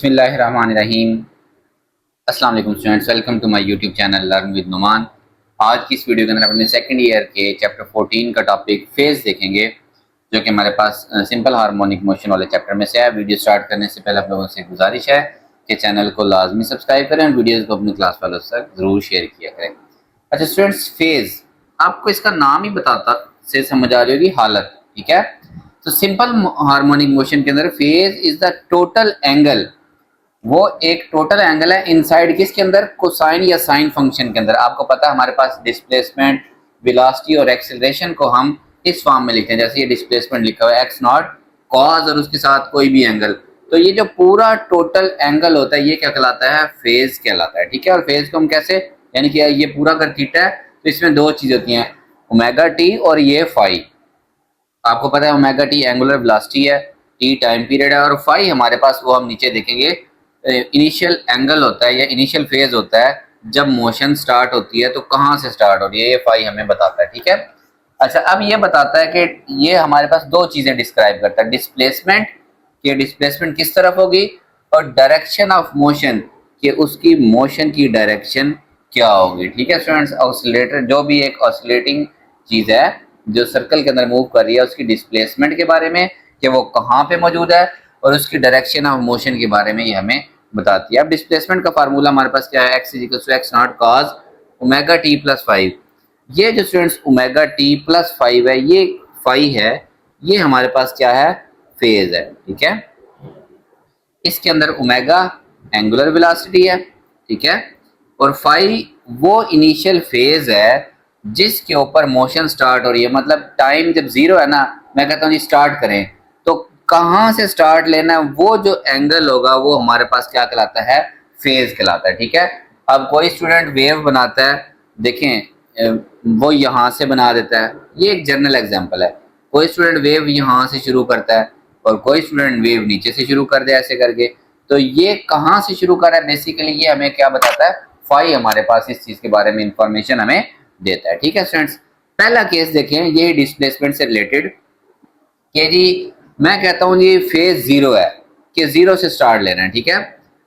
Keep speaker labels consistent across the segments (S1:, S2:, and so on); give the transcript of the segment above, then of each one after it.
S1: बिस्मिल्लाहिर्रहमानिर्रहीम। अस्सलाम वालेकुम students, welcome to my YouTube channel learn with Numan. आज की इस वीडियो के अंदर अपने सेकंड ईयर के चैप्टर 14 का टॉपिक फेज देखेंगे, जो कि हमारे पास सिंपल हार्मोनिक मोशन वाले चैप्टर में से है। वीडियो स्टार्ट करने से पहले आप लोगों से गुजारिश है कि चैनल को लाजमी सब्सक्राइब करें और वीडियोज़ को अपनी क्लास वालों तक ज़रूर शेयर किया करें। अच्छा स्टूडेंट्स, फेज आपको इसका नाम ही बताता से समझ आ रही होगी, हालत। ठीक है, तो सिंपल हार्मोनिक मोशन के अंदर phase is the total angle, वो एक टोटल एंगल है इनसाइड किसके अंदर, कोसाइन या साइन फंक्शन के अंदर। आपको पता है हमारे पास डिस्प्लेसमेंट, वेलोसिटी और एक्सेलरेशन को हम इस फॉर्म में लिखते हैं। जैसे ये डिस्प्लेसमेंट लिखा हुआ है एक्स नॉट कॉज और उसके साथ कोई भी एंगल, तो ये जो पूरा टोटल एंगल होता है ये क्या कहलाता है, फेज कहलाता है। ठीक है, और फेज को हम कैसे, यानी कि ये पूरा कर थीटा है तो इसमें दो चीज होती हैं, ओमेगा टी और ये फाई। आपको पता है ओमेगा टी एंगुलर वेलोसिटी है, टी टाइम पीरियड है, और फाई हमारे पास वो हम नीचे देखेंगे इनिशियल एंगल होता है या इनिशियल फेज होता है जब मोशन स्टार्ट होती है तो कहाँ से स्टार्ट हो रही है, ये फाई हमें बताता है। ठीक है, अच्छा अब ये बताता है कि ये हमारे पास दो चीजें डिस्क्राइब करता है, डिस्प्लेसमेंट कि डिस्प्लेसमेंट किस तरफ होगी, और डायरेक्शन ऑफ मोशन कि उसकी मोशन की डायरेक्शन क्या होगी। ठीक है स्टूडेंट्स, ऑसिलेटर जो भी एक ऑसिलेटिंग चीज है जो सर्कल के अंदर मूव कर रही है उसकी डिस्प्लेसमेंट के बारे में कि वो कहाँ पे मौजूद है, और उसकी डायरेक्शन ऑफ मोशन के बारे में ये हमें बताती है। अब डिस्प्लेसमेंट का फार्मूला हमारे पास क्या है, x is equal to x not cos omega t plus 5। ये जो स्टूडेंट्स ओमेगा टी प्लस 5 है, ये फाई है, ये हमारे पास क्या है, फेज है। ठीक है, इसके अंदर ओमेगा एंगुलर वेलोसिटी है, ठीक है, और फाई वो इनिशियल फेज है जिसके ऊपर मोशन स्टार्ट हो रही है। मतलब टाइम जब जीरो है ना, मैं कहता हूँ जी स्टार्ट करें, तो कहाँ से स्टार्ट लेना है, वो जो एंगल होगा वो हमारे पास क्या कहलाता है, फेज कहलाता है। ठीक है, अब कोई स्टूडेंट वेव बनाता है, देखें वो यहाँ से बना देता है, ये एक जनरल एग्जांपल है। कोई स्टूडेंट वेव यहाँ से शुरू करता है और कोई स्टूडेंट वेव नीचे से शुरू कर दे ऐसे करके, तो ये कहाँ से शुरू कर रहा है, बेसिकली ये हमें क्या बताता है, फाई हमारे पास इस चीज के बारे में इंफॉर्मेशन हमें देता है। ठीक है स्टूडेंट्स, पहला केस देखें, ये डिस्प्लेसमेंट से रिलेटेड कि जी मैं कहता हूँ जी फेज जीरो है, कि जीरो से स्टार्ट लेना है। ठीक है,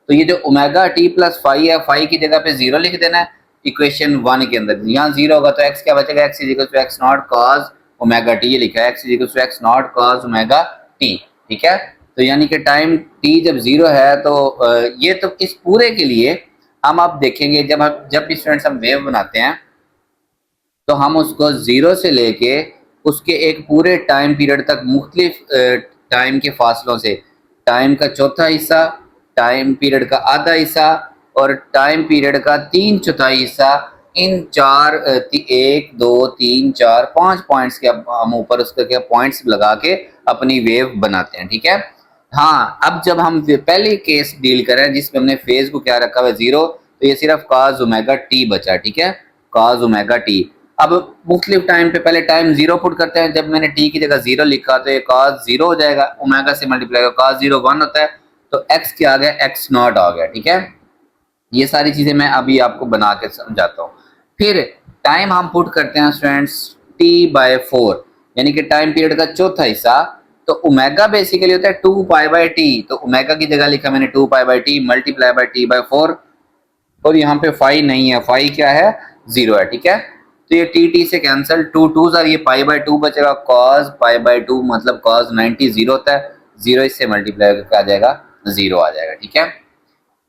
S1: तो ये जो ओमेगा टी प्लस फाई है, फाई की जगह पे जीरो लिख देना है इक्वेशन 1 के अंदर। यहाँ जीरो होगा तो एक्स क्या बचेगा, x is equal to x not cos omega t, ये लिखा है x is equal to x not cos omega t. ठीक है, तो यानी कि टाइम टी जब जीरो है तो ये तो इस पूरे के लिए हम आप देखेंगे जब भी स्टूडेंट्स हम वेव बनाते हैं तो हम उसको जीरो से लेके उसके एक पूरे टाइम पीरियड तक मुख्तलिफ टाइम के फासलों से, टाइम का चौथा हिस्सा, टाइम पीरियड का आधा हिस्सा और टाइम पीरियड का 3/4 हिस्सा, इन चार एक दो तीन चार पांच पॉइंट्स के हम ऊपर उसके क्या पॉइंट्स लगा के अपनी वेव बनाते हैं। ठीक है, हाँ अब जब हम पहले केस डील करें जिसमें हमने फेज को क्या रखा हुआ है, जीरो, तो ये सिर्फ काज ओमेगा टी बचा। ठीक है, काज ओमेगा टी। अब मुख्तलिफ टाइम पे पहले टाइम जीरो पुट करते हैं, जब मैंने टी की जगह जीरो लिखा तो ये काज जीरो हो जाएगा, ओमेगा से मल्टीप्लाई होगा, काज जीरो 1 होता है, तो एक्स क्या आ गया, एक्स नॉट आ गया। ठीक है, ये सारी चीजें मैं अभी आपको बना के समझाता हूँ। फिर टाइम हम पुट करते हैं स्टूडेंट्स t/4, यानी कि टाइम पीरियड का चौथा हिस्सा, तो ओमेगा बेसिकली होता है 2π/t, तो ओमेगा की जगह लिखा मैंने 2π/t मल्टीप्लाई बाय t/4, और यहाँ पे फाई नहीं है, फाई क्या है, जीरो है। ठीक है, तो ये टी टी से कैंसिल, टू टू सर ये π/2 बचेगा, कॉस π/2 मतलब कॉस 90 जीरो होता है, जीरो इससे मल्टीप्लाई करके आ जाएगा, जीरो आ जाएगा। ठीक है,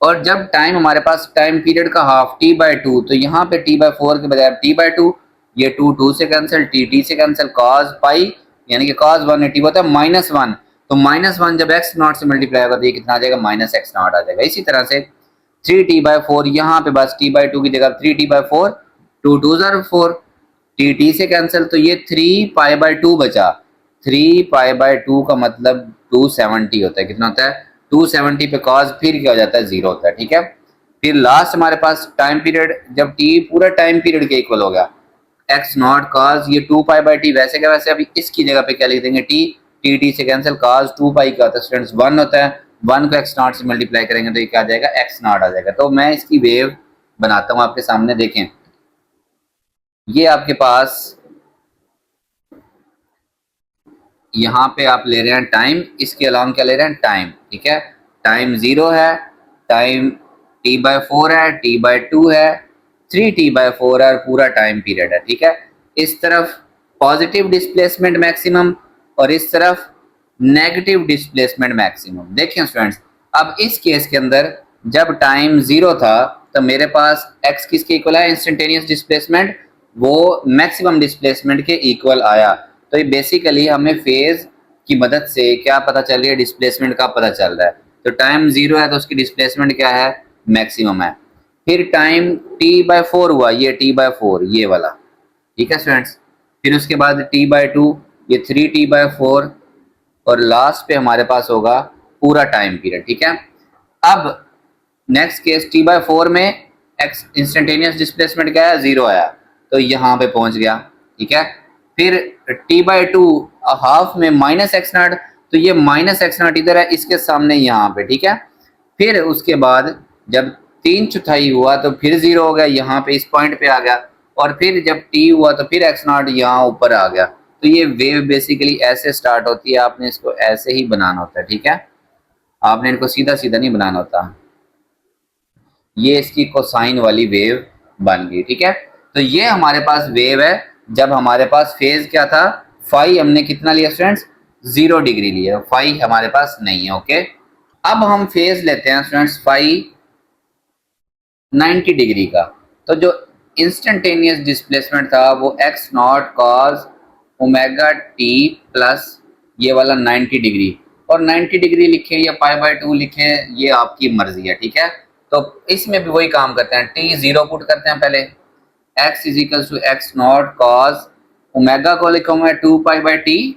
S1: और जब टाइम हमारे पास टाइम पीरियड का हाफ t/2, तो यहाँ पे t/4 के बजाय t/2, ये टू टू से कैंसिल, टी टी से कैंसिल, cos पाई यानी कि cos 180 होता है -1, तो -1 जब x नॉट से मल्टीप्लाई होगा तो ये कितना आ जाएगा, -x नॉट आ जाएगा। इसी तरह से 3t/4, यहाँ पे बस t/2 की जगह 3t/4, टू टू ज़र 4, टी टी से कैंसिल, तो ये 3π/2 बचा, 3π/2 का मतलब 270 होता है, कितना होता है, 270 पे कॉस फिर क्या हो जाता है, जीरो होता है। ठीक है, फिर लास्ट हमारे पास टाइम पीरियड जब टी पूरा टाइम पीरियड के इक्वल हो गया, एक्स नॉट कॉस ये 2π/t, वैसे क्या वैसे अभी इसकी जगह पे क्या लिख देंगे, टी, टी टी से कैंसिल, कॉस 2π का होता है स्टूडेंट्स 1 होता है, 1 को एक्स नॉट से मल्टीप्लाई करेंगे तो ये क्या आ जाएगा, एक्स नॉट आ जाएगा। तो मैं इसकी वेव बनाता हूँ आपके सामने, देखें ये आपके पास यहाँ पे आप ले रहे हैं टाइम, इसके अलावा क्या ले रहे हैं, टाइम। ठीक है, टाइम 0 है, टाइम t/4 है, t/2 है, 3t/4 है और पूरा टाइम पीरियड है। ठीक है, इस तरफ पॉजिटिव डिस्प्लेसमेंट मैक्सिमम और इस तरफ नेगेटिव डिस्प्लेसमेंट मैक्सिमम। देखें स्टूडेंट्स, अब इस केस के अंदर जब टाइम 0 था तो मेरे पास x किसके इक्वल है, इंस्टेंटेनियस डिस्प्लेसमेंट, वो मैक्सिमम डिस्प्लेसमेंट के इक्वल आया। तो ये बेसिकली हमें फेज की मदद से क्या पता चल रही है, डिस्प्लेसमेंट का पता चल रहा है। तो टाइम 0 है तो उसकी डिस्प्लेसमेंट क्या है, मैक्सिमम है। फिर टाइम t/4 हुआ, ये t/4 ये वाला। ठीक है स्टूडेंट्स, फिर उसके बाद t/2, ये 3t/4 और लास्ट पे हमारे पास होगा पूरा टाइम पीरियड। ठीक है, अब नेक्स्ट केस t/4 में एक्स इंस्टेंटेनियस डिस्प्लेसमेंट क्या है, 0 आया, तो यहाँ पे पहुंच गया। ठीक है, फिर t/2 हाफ में -x0, तो ये -x0 इधर है, इसके सामने यहाँ पे। ठीक है, फिर उसके बाद जब 3/4 हुआ तो फिर 0 हो गया, यहाँ पे इस पॉइंट पे आ गया, और फिर जब t हुआ तो फिर x0 यहाँ ऊपर आ गया। तो ये वेव बेसिकली ऐसे स्टार्ट होती है, आपने इसको ऐसे ही बनाना होता है। ठीक है, आपने इनको सीधा सीधा नहीं बनाना होता। ये इसकी कोसाइन वाली वेव बन गई। ठीक है, तो ये हमारे पास वेव है जब हमारे पास फेज क्या था, फाई हमने कितना लिया स्टूडेंट्स, 0 डिग्री लिया, फाई हमारे पास नहीं है। ओके, अब हम फेज लेते हैं स्टूडेंट्स फाई 90 डिग्री का। तो जो इंस्टेंटेनियस डिस्प्लेसमेंट था वो x not cos omega t plus ये वाला 90 डिग्री, और 90 डिग्री लिखें या π/2 लिखें, ये आपकी मर्जी है। ठीक है, तो इसमें भी वही काम करते हैं, टी 0 पुट करते हैं पहले, x is equal to x not cos omega को लिखा हुआ है 2π/t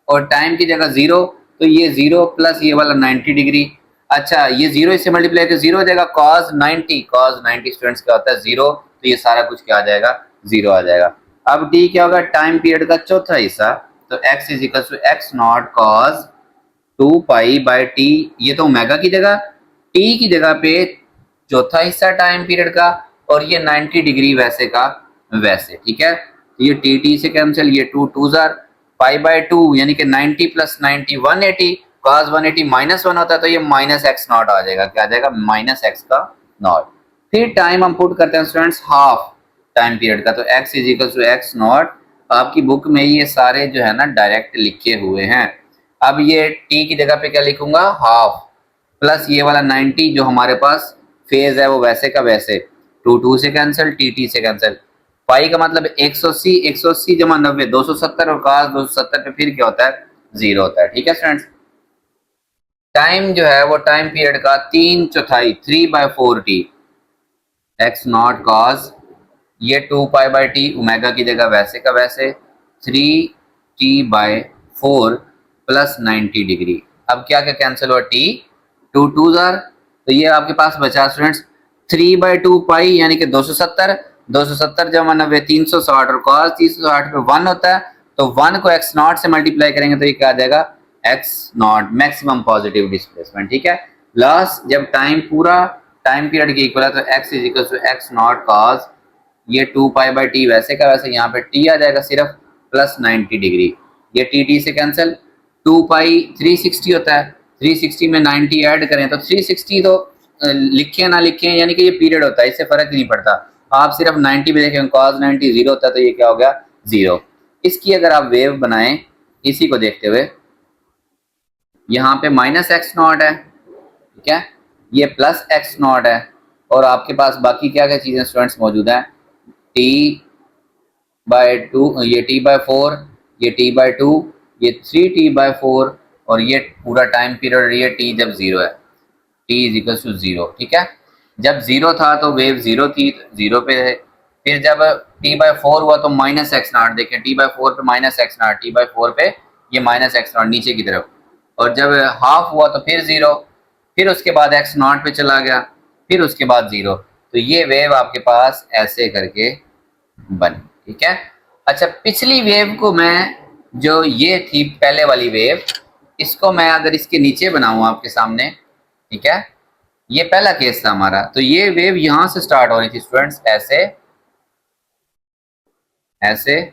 S1: और टाइम की जगह 0, तो ये 0 प्लस ये वाला 90 डिग्री। अच्छा, ये 0 इससे मल्टीप्लाई कर 0 हो जाएगा, cos 90 स्टूडेंट्स क्या होता है 0, तो ये सारा कुछ क्या आ जाएगा, 0 आ जाएगा। अब t क्या होगा, टाइम पीरियड का चौथा हिस्सा, तो x is equal to x not cos 2π/t, ये तो ओमेगा की जगह, t की जगह पे चौथा हिस्सा टाइम पीरियड का, और ये 90 डिग्री वैसे का वैसे। ठीक है, ये टी से कैंसिल, ये 2 2 जार π/2 यानी कि 90 प्लस 90 180, cos 180 -1 होता है, तो ये -x0 आ जाएगा, क्या आ जाएगा, -x0। फिर टाइम हम पुट करते हैं स्टूडेंट्स हाफ टाइम पीरियड का, तो x is equal to x0। आपकी बुक में ये सारे जो है ना डायरेक्ट लिखे हुए हैं। अब ये t की जगह पे क्या लिखूंगा, हाफ प्लस ये वाला 90 जो हमारे पास फेज है वो वैसे का वैसे, 2 2 से कैंसिल, टी से कैंसिल, पाई का मतलब 180, 180 जमा 90 270, और cos 270 पे फिर क्या होता है, 0 होता है। ठीक है स्टूडेंट्स, टाइम जो है वो टाइम पीरियड का 3/4 3/4t, एक्स नॉट कॉस ये 2π/t ओमेगा की जगह वैसे का वैसे 3t/4 प्लस 90 डिग्री। अब क्या क्या कैंसिल हुआ, t 2 2 जार, तो ये आपके पास बचा स्टूडेंट्स 3/2 पाई यानी कि 270, 270 जमा 90 360, और cos 360 पे 1 होता है, तो 1 को x नॉट से मल्टीप्लाई करेंगे तो ये क्या आ जाएगा, x not maximum positive displacement. ठीक है, लास्ट जब टाइम पूरा टाइम पीरियड के इक्वल है तो x is equal to x not cos ये 2π/t वैसे का वैसे, यहाँ पे t आ जाएगा सिर्फ प्लस 90 डिग्री, ये t से कैंसिल, 2π 360 होता है, 360 में 90 ऐड करें तो 360, तो लिखें ना लिखें यानी कि ये पीरियड होता है, इससे फर्क नहीं पड़ता। आप सिर्फ 90 पे देखें, cos 90 0 होता है, तो ये क्या हो गया, 0। इसकी अगर आप वेव बनाएं इसी को देखते हुए, यहाँ पे -x0 है, ठीक है, ये प्लस x0 है, और आपके पास बाकी क्या क्या चीजें स्टूडेंट्स मौजूद हैं, t/2 ये t/4, ये t/2, ये 3t/4, और ये पूरा टाइम पीरियड, ये t जब 0 है, t इज इक्वल टू 0। ठीक है, जब 0 था तो वेव 0 थी, 0 पे है। फिर जब t/4 हुआ तो -x0, देखें t/4 पे -x0, t/4 पे ये -x0 नीचे की तरफ, और जब हाफ हुआ तो फिर 0, फिर उसके बाद x0 पे चला गया, फिर उसके बाद 0, तो ये वेव आपके पास ऐसे करके बनी। ठीक है, अच्छा, पिछली वेव को मैं, जो ये थी पहले वाली वेव, इसको मैं अगर इसके नीचे बनाऊं आपके सामने, ठीक है, ये पहला केस था हमारा, तो ये वेव यहां से स्टार्ट हो रही थी स्टूडेंट्स, ऐसे ऐसे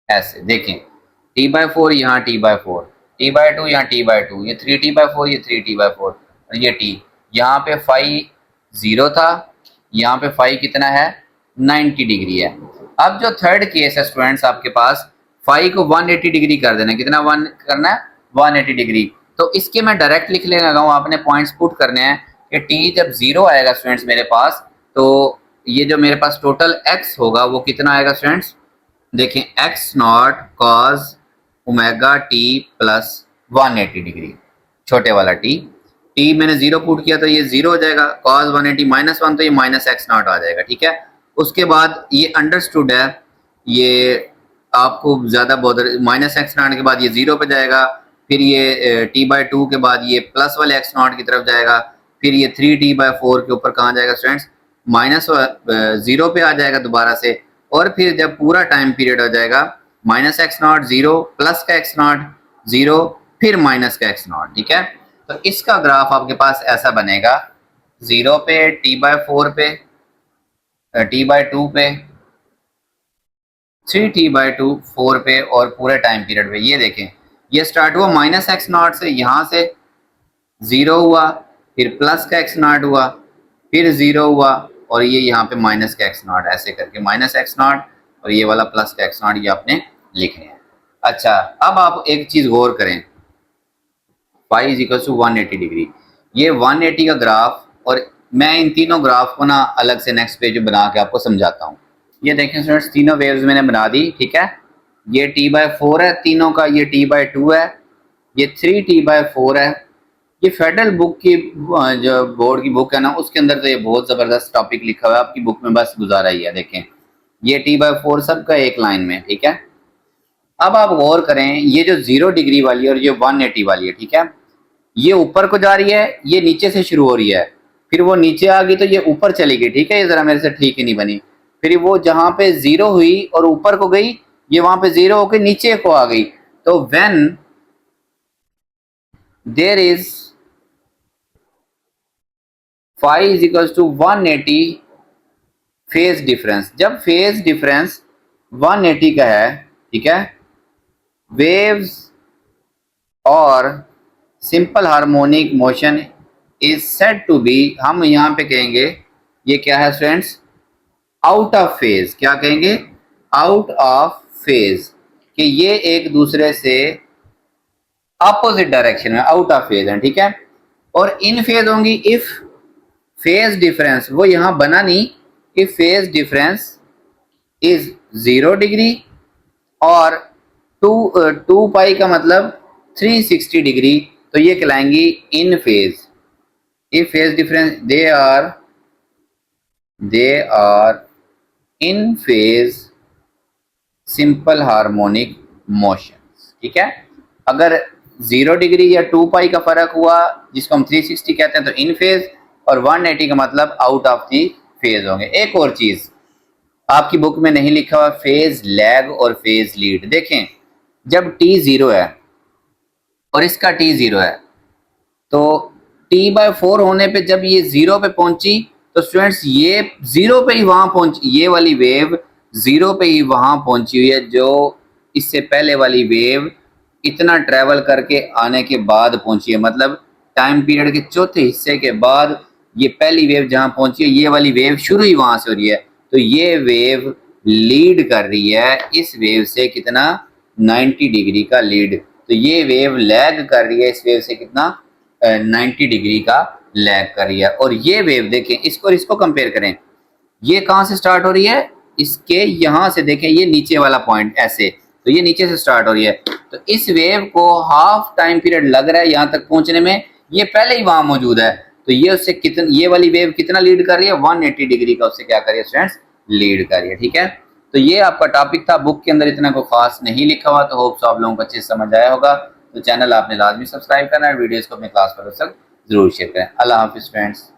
S1: ऐसे, देखें t/4 यहाँ t/4, t/2, यहाँ t/2, ये 3t/4, ये 3t/4 और ये t। यहाँ पे फाई 0 था, यहाँ पे फाई कितना है 90 डिग्री है। अब जो थर्ड केस है स्टूडेंट्स आपके पास, फाई को 180 डिग्री कर देना, कितना वन करना है 180 डिग्री। तो इसके मैं डायरेक्ट लिख लेगा हूँ, आपने पॉइंट्स पुट करने हैं कि t जब 0 आएगा स्टूडेंट्स मेरे पास, तो ये जो मेरे पास टोटल x होगा वो कितना आएगा स्टूडेंट्स, देखें x0 cos omega t plus 180 degree, छोटे वाला t मैंने 0 पुट किया तो ये 0 हो जाएगा, cos 180 -1 तो ये माइनस x0 आ जाएगा, ठीक है। उसके बाद ये अंडरस्टूड है, ये आपको ज़्यादा बॉदर, माइनस x0 के बाद ये 0 पे जाएगा, फिर ये t/2 के बाद ये प्लस वाले x0 की तरफ जाएगा, फिर ये 3t/4 के ऊपर कहाँ जाएगा स्टूडेंट्स, -0 पे आ जाएगा दोबारा से, और फिर जब पूरा टाइम पीरियड हो जाएगा -x0 0 प्लस का x0 0 फिर माइनस का x0, ठीक है। तो इसका ग्राफ आपके पास ऐसा बनेगा, 0 पे, t/4 पे, t/2 पे, 3t/2, 4 पे और पूरे टाइम पीरियड पे। ये देखें, ये स्टार्ट हुआ -x0 से, यहाँ से 0 हुआ, फिर प्लस का x0 हुआ, फिर 0 हुआ और ये यहाँ पे माइनस का x0, ऐसे करके -x0 और ये वाला प्लस का x0 ये आपने लिखने हैं। अच्छा, अब आप एक चीज़ गौर करें, phi is equal to 180 degree, ये 180 का ग्राफ, और मैं इन तीनों ग्राफ को ना अलग से नेक्स्ट पेज बना के आपको समझाता हूँ। ये देखें स्टूडेंट्स, तीनों वेव्स मैंने बना दी, ठीक है। ये t/4 है तीनों का, ये t/2 है, ये 3t/4 है। ये फेडरल बुक की जो बोर्ड की बुक है ना, उसके अंदर तो ये बहुत ज़बरदस्त टॉपिक लिखा हुआ है, आपकी बुक में बस गुजारा ही है। देखें, ये t/4 सबका एक लाइन में, ठीक है। अब आप गौर करें, ये जो 0 डिग्री वाली है और ये 180 वाली है, ठीक है, ये ऊपर को जा रही है, ये नीचे से शुरू हो रही है, फिर वो नीचे आ गई तो ये ऊपर चली गई, ठीक है। ये ज़रा मेरे से ठीक ही नहीं बनी, फिर वो जहाँ पे 0 हुई और ऊपर को गई, ये वहां पे 0 होकर नीचे को आ गई। तो when there is phi is equal to 180 phase difference, जब फेज डिफरेंस 180 का है, ठीक है, वेव्स और simple harmonic motion is said to be, हम यहां पे कहेंगे ये क्या है स्टूडेंट्स, आउट ऑफ फेज। क्या कहेंगे, आउट ऑफ फेज, कि ये एक दूसरे से अपोजिट डायरेक्शन में आउट ऑफ फेज है, ठीक है। और इन फेज होंगी इफ फेज डिफरेंस, वो यहां बना नहीं, if phase difference is 0 degree और 2 पाई का मतलब 360 डिग्री, तो ये कहलाएंगी in phase. If phase difference, they are in phase simple harmonic motion, ठीक है। अगर 0 डिग्री या 2 पाई का फर्क हुआ, जिसको हम 360 कहते हैं, तो इन फेज, और 180 का मतलब आउट ऑफ दी फेज होंगे। एक और चीज आपकी बुक में नहीं लिखा हुआ, फेज लैग और फेज लीड। देखें, जब t 0 है और इसका t 0 है, तो t/4 होने पे जब ये 0 पे पहुंची, तो स्टूडेंट्स ये 0 पे ही वहां पहुंची, ये वाली वेव 0 पे ही वहां पहुंची हुई है, जो इससे पहले वाली वेव इतना ट्रेवल करके आने के बाद पहुंची है। मतलब टाइम पीरियड के चौथे हिस्से के बाद ये पहली वेव जहां पहुंची है, ये वाली वेव शुरू ही वहां से हो रही है, तो ये वेव लीड कर रही है इस वेव से कितना, 90 डिग्री का लीड। तो ये वेव लैग कर रही है इस वेव से कितना, 90 डिग्री का लैग कर रही है। और ये वेव देखें, इसको और इसको कंपेयर करें, ये कहाँ से स्टार्ट हो रही है, इसके यहाँ से, देखें ये नीचे वाला पॉइंट ऐसे, तो ये नीचे से स्टार्ट हो रही है, तो इस वेव को हाफ टाइम पीरियड लग रहा है यहाँ तक पहुंचने में, ये पहले ही वहां मौजूद है, तो ये उससे कितना, ये वाली वेव कितना लीड कर रही है, 180 डिग्री का उससे क्या कर रही है स्टूडेंट्स, लीड कर रही है, ठीक है। तो ये आपका टॉपिक था, बुक के अंदर इतना कोई खास नहीं लिखा हुआ, तो होप सो आप लोगों को अच्छे से समझ आया होगा। तो चैनल आपने लाजमी सब्सक्राइब करना है, वीडियोस को अपने क्लास पर जरूर शेयर करें। अल्लाह हाफिज़ फ्रेंड्स।